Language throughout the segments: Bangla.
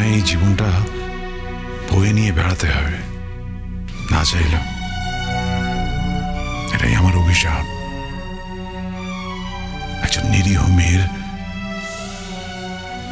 আমায় এই জীবনটা বয়ে নিয়ে বেড়াতে হবে, না চাইলাম। এটাই আমার অভিশাপ, একজন নিরীহ মেয়ের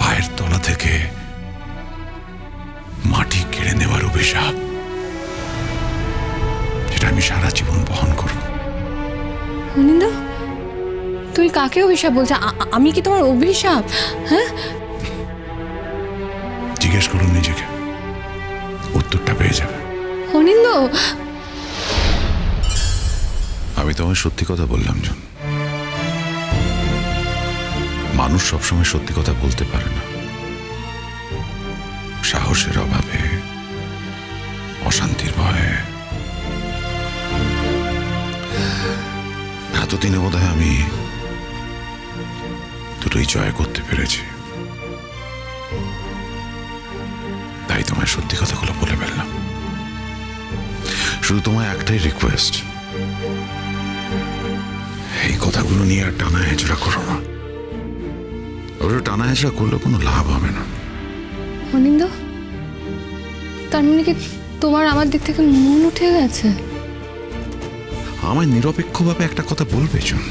পায়ের তলা থেকে মাটি কেড়ে নেওয়ার অভিশাপ, যেটা আমি সারা জীবন বহন করব। অনিন্দ, তুই কাকে অভিশাপ বলছ? আমি কি তোমার অভিশাপ? হ্যাঁ, জিজ্ঞেস করুন নিজেকে, উত্তরটা পেয়ে যাবে। অনিন্দ, আমি তোমায় সত্যি কথা বললাম জন। মানুষ সবসময় সত্যি কথা বলতে পারে না, সাহসের অভাবে, অশান্তির ভয়ে। এতদিনে বোধহয় আমি দুটোই জয় করতে পেরেছি, তাই তোমায় সত্যি কথাগুলো বলে ফেললাম। শুধু তোমায় একটাই রিকোয়েস্ট, এই কথাগুলো নিয়ে আর টানা হেঁচড়া করো না। ওরা টানা হেঁচড়া করলে কোনো লাভ হবে না। অনিন্দ, তার মানে কি তোমার আমার দিক থেকে মন উঠে গেছে? আমায় নিরপেক্ষভাবে একটা কথা বলবে জন।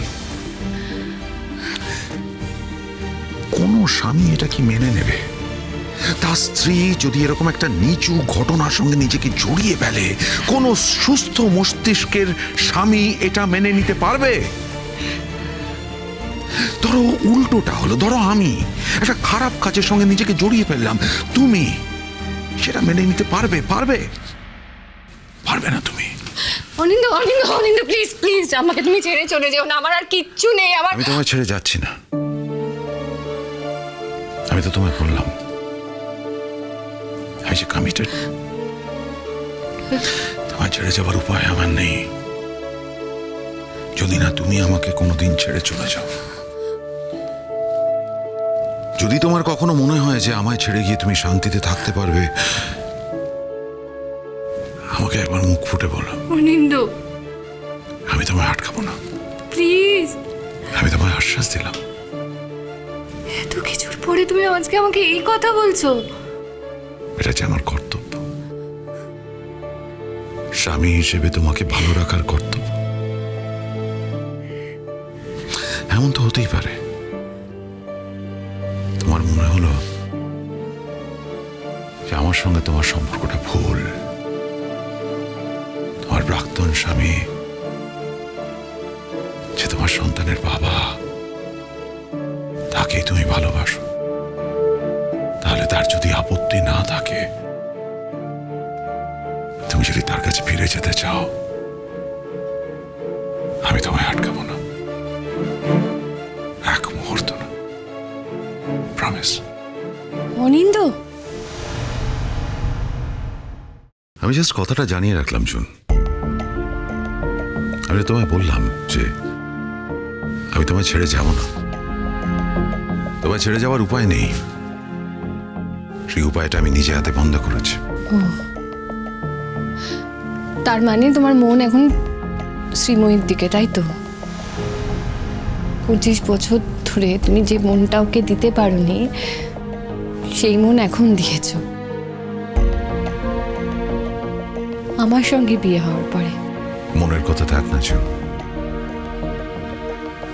কোন স্বামী এটা কি মেনে নেবে? তার স্ত্রী যদি এরকম একটা নিচু ঘটনার সঙ্গে নিজেকে জড়িয়ে ফেলে, কোন সুস্থ মস্তিষ্কের স্বামী এটা মেনে নিতে পারবে? ধরো উল্টোটা হলো, ধরো আমি একটা খারাপ কাজের সঙ্গে নিজেকে জড়িয়ে ফেললাম, তুমি সেটা মেনে নিতে পারবে? পারবে না তুমি। অনিন্দ, অনিন্দ, অনিন্দ, প্লিজ প্লিজ আমাকে তুমি ছেড়ে চলে যেও না। আমার আর কিচ্ছু নেই। আমি তোমায় ছেড়ে যাচ্ছি না। আমি তো তোমায় বললাম আমি যে কমিটেড। তোমায় ছেড়ে যাবার উপায় আমার নেই, যদি না তুমি আমাকে কোনোদিন ছেড়ে চলে যাও। যদি তোমার কখনো মনে হয় যে আমায় ছেড়ে গিয়ে তুমি শান্তিতে থাকতে পারবে, আমাকে একবার মুখ ফুটে বলো। অনিন্দ, আমি তোমায় আটকাবো না, প্লিজ। আমি তোমায় আশ্বাস দিলাম। এত কিছুর পরে তুমি আজকে আমাকে এই কথা বলছো? এটা যে আমার কর্তব্য, স্বামী হিসেবে তোমাকে ভালো রাখার কর্তব্য। এমন তো হতেই পারে তোমার মনে হলো যে আমার সঙ্গে তোমার সম্পর্কটা ভুল। তোমার প্রাক্তন স্বামী যে তোমার সন্তানের বাবা, তাকেই তুমি ভালোবাসো। তাহলে তার যদি আপত্তি না থাকে, তুমি যদি তার কাছে ফিরে যেতে চাও, আমি তোমায় আটকাবো না, এক মুহূর্ত না, প্রমিস। অনিন্দ, আমি জাস্ট কথাটা জানিয়ে রাখলাম শুন। আমি তোমায় বললাম যে আমি তোমায় ছেড়ে যাব না। তোমায় ছেড়ে যাওয়ার উপায় নেই, সেই উপায়টা আমি নিজে হাতে বন্ধ করেছি। তার মানে তোমার মন এখন শ্রীময়ীর দিকে, তাই তো? 25 বছর ধরে তুমি যে মনটা ওকে দিতে পারোনি, সেই মন এখন দিয়েছো আমার সঙ্গে বিয়ে হওয়ার পরে। মনের কথা থাক না ছিল,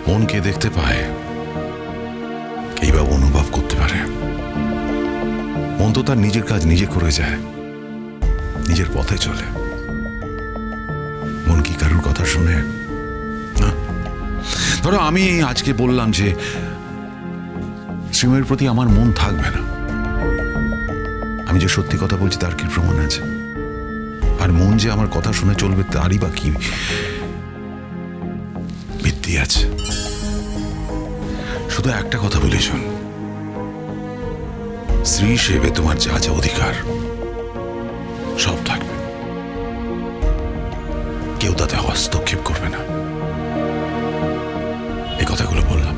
মন কে দেখতে পায়, কেই বা অনুভব করতে পারে। মন তো তার নিজের কাজ নিজে করে যায়, নিজের পথে চলে। মন কি কারোর কথা শুনে না? ধরো আমি আজকে বললাম যে শ্রীময়ের প্রতি আমার মন থাকবে না, আমি যে সত্যি কথা বলছি তার কি প্রমাণ আছে? আর মন যে আমার কথা শুনে চলবে তারই বা কি ভিত্তি আছে? শুধু একটা কথা বলি শোন, স্ত্রী হিসেবে তোমার যা যা অধিকার সব থাকবে, কেউ তাতে হস্তক্ষেপ করবে না। এই কথাগুলো বললাম,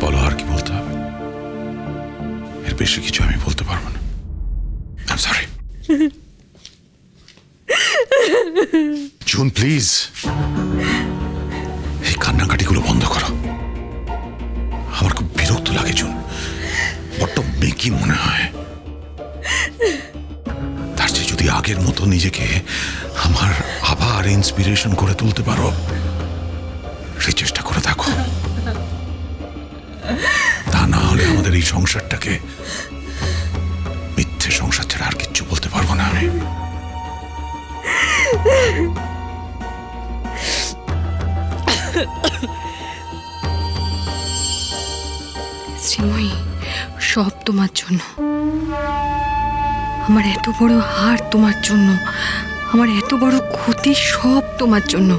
বলো আর কি বলতে হবে? এর বেশি কিছু আমি বলতে পারবো না। I am sorry. June please, এই কান্নাকাটিগুলো বন্ধ করো। আমার খুব বিরক্ত লাগে জুন, বড্ড মেকি মনে হয়। আগের মতো নিজেকে আমার আবার ইন্সপিরেশন করে তুলতে পারো, সেই চেষ্টা করে দেখো। তা না হলে আমাদের এই সংসারটাকে মিথ্যে সংসার ছাড়া আর কিচ্ছু বলতে পারবো না আমি। শ্রীময়ী, সব তোমার জন্য। আমার এত বড় হার তোমার জন্য, আমার এত বড় ক্ষতি সব তোমার জন্য।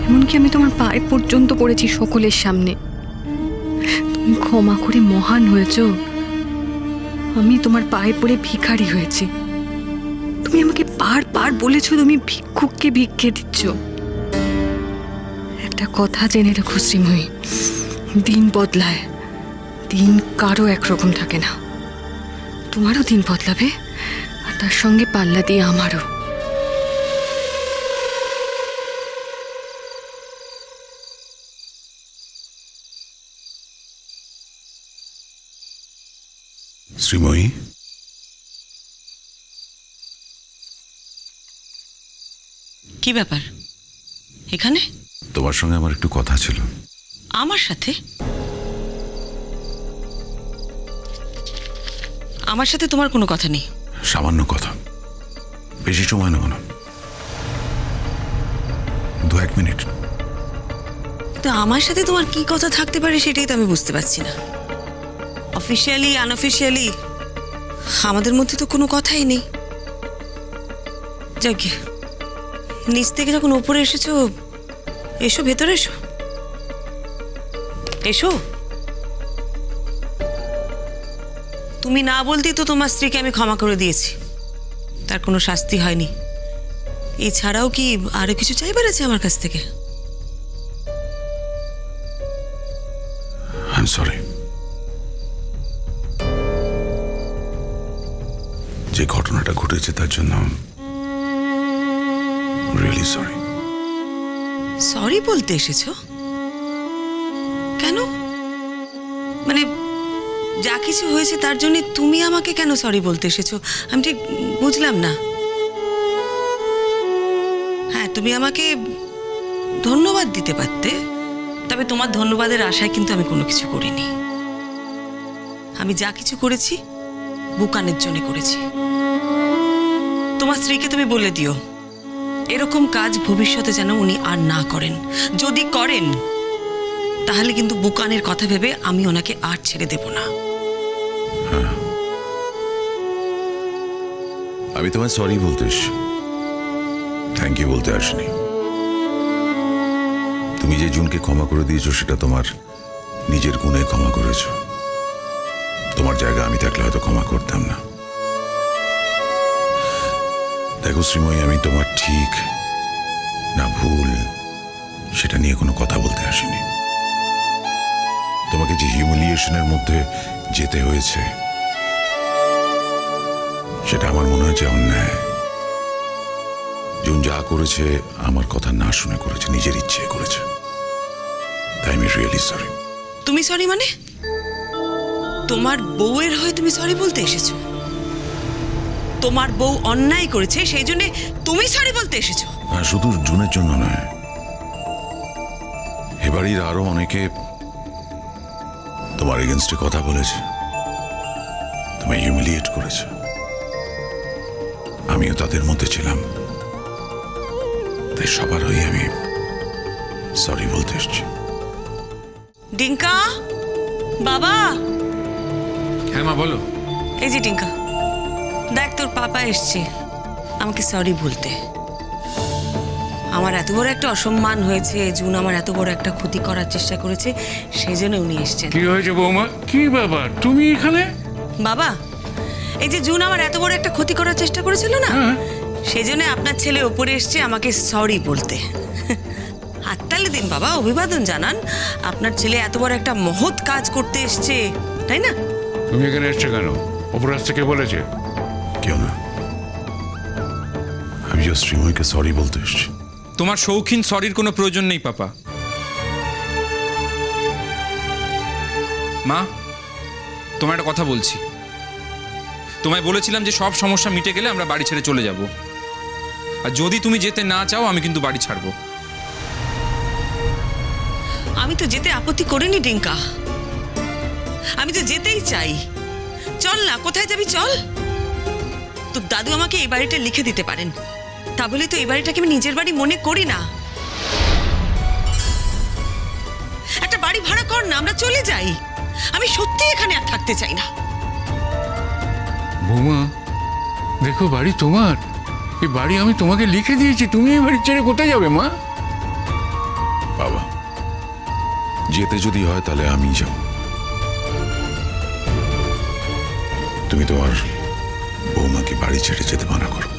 এমনকি আমি তোমার পায়ে পর্যন্ত পড়েছি সকলের সামনে। তুমি ক্ষমা করে মহান হয়েছ, আমি তোমার পায়ে পড়ে ভিখারি হয়েছি। তুমি আমাকে বারবার বলেছো তুমি ভিক্ষুককে ভিক্ষে দিচ্ছ। একটা কথা জেনে রেখো শ্রীময়ী, দিন বদলায়, দিন কারো একরকম থাকে না। তোমারও দিন বদলাবে, আর তার সঙ্গে পাল্লা দিয়ে আমারও। শ্রীময়ী, কি ব্যাপার এখানে? তোমার সঙ্গে আমার একটু কথা ছিল। আমার সাথে? আমার সাথে তোমার কোনো কথা নেই। সামান্য কথা, বেশি সময় নেব না, 2-1 মিনিট। তো আমার সাথে তোমার কি কথা থাকতে পারে সেটাই তো আমি বুঝতে পারছি না। অফিসিয়ালি আনঅফিসিয়ালি আমাদের মধ্যে তো কোনো কথাই নেই। যাক, নিচ থেকে যখন উপরে এসেছো, এসো ভেতরে এসো, এসো। তুমি না বলতেই তো তোমার স্ত্রীকে আমি ক্ষমা করে দিয়েছি, তার কোনো শাস্তি হয়নি। এছাড়াও কি আরো কিছু চাইবার আছে আমার কাছ থেকে? I am sorry. যে ঘটনাটা ঘটেছে তার জন্য রিয়েলি সরি। সরি বলতে এসেছো কেন? মানে যা কিছু হয়েছে তার জন্য তুমি আমাকে কেন সরি বলতে এসেছো? আমি ঠিক বুঝলাম না। হ্যাঁ, তুমি আমাকে ধন্যবাদ দিতে পারতে, তবে তোমার ধন্যবাদের আশায় কিন্তু আমি কোনো কিছু করিনি। আমি যা কিছু করেছি বুকানের জন্য করেছি। তোমার স্ত্রীকে তুমি বলে দিও এরকম কাজ ভবিষ্যতে যেন উনি আর না করেন। যদি করেন তাহলে কিন্তু বুকানের কথা ভেবে আমি ওনাকে আর ছেড়ে দেব না। আমি তোমায় সরি বলতে এসেছি, থ্যাংক ইউ বলতে আসিনি। তুমি যে জুনকে ক্ষমা করে দিয়েছো সেটা তোমার নিজের গুণে ক্ষমা করেছো। তোমার জায়গা আমি থাকলে হয়তো ক্ষমা করতাম না। দেখো শ্রীময়ী, আমি তোমার ঠিক না ভুল সেটা নিয়ে কোনো কথা বলতে আসিনি। তোমাকে যে হিউমিলিয়েশনের মধ্যে যেতে হয়েছে সেটা আমার মনে হয়েছে অন্যায়। জুন যা করেছে আমার কথা না শুনে করেছে, নিজের ইচ্ছে করেছে, তাই আমি রিয়েলি সরি। তুমি সরি মানে? তোমার বউয়ের হয়ে তুমি সরি বলতে এসেছো? তোমার বউ অন্যায় করেছে সেই জন্য তুমি সরি বলতে এসেছো? শুধু জুনের জন্য নয়, এবাড়ির আরো অনেকে তোমার এগেনস্টে কথা বলেছে, তোমায় হিউমিলিয়েট করেছে। আমিও তাদের মধ্যে ছিলাম, তাই সবার হয়ে আমি সরি বলতে এসেছি। ডিঙ্কা, বাবা। হ্যাঁ মা, বলো। এই যে ডিঙ্কা, দেখ তোর পাপা এসছে আমাকে সরি বলতে। আমার এত বড় একটা অসম্মান হয়েছে, জুন আমার এত বড় একটা ক্ষতি করার চেষ্টা করেছে, সেই জন্য উনি এসছেন। কি হয়েছে বৌমা? কি ব্যাপার, তুমি এখানে? বাবা, এই যে জুন আমার এত বড় একটা ক্ষতি করার চেষ্টা করেছিল না, সেই জন্য আপনার ছেলে ওপরে এসছে আমাকে সরি বলতে। হাততালি দিন বাবা, অভিবাদন জানান। আপনার ছেলে এত বড় একটা মহৎ কাজ করতে এসছে, তাই না? তুমি এখানে এসছো কেন? ওপর আসতে কে বলেছে? কেউ না, আমি জাস্ট শ্রীময়ীকে সরি বলতে এসেছি। তোমার শৌখিন সরির কোনো প্রয়োজন নেই পাপা। মা, তোমার একটা কথা বলছি। তোমায় বলেছিলাম যে সব সমস্যা মিটে গেলে আমরা বাড়ি ছেড়ে চলে যাব। আর যদি তুমি যেতে না চাও আমি কিন্তু বাড়ি ছাড়বো। আমি তো যেতে আপত্তি করিনি ডিঙ্কা, আমি তো যেতেই চাই। চল না, কোথায় যাবি চল। তোর দাদু আমাকে এই বাড়িটা লিখে দিতে পারেন, তা বলে তো এই বাড়িটাকে আমি নিজের বাড়ি মনে করি না। একটা বাড়ি ভাড়া কর না, আমরা চলে যাই। আমি সত্যি এখানে আর থাকতে চাই না। বৌমা দেখো, বাড়ি তোমার, এই বাড়ি আমি তোমাকে লিখে দিয়েছি, তুমি এই বাড়ি ছেড়ে কোথায় যাবে মা? বাবা, যেতে যদি হয় তাহলে আমি যাব। তুমি তোমার বৌমাকে বাড়ি ছেড়ে যেতে মানা করো।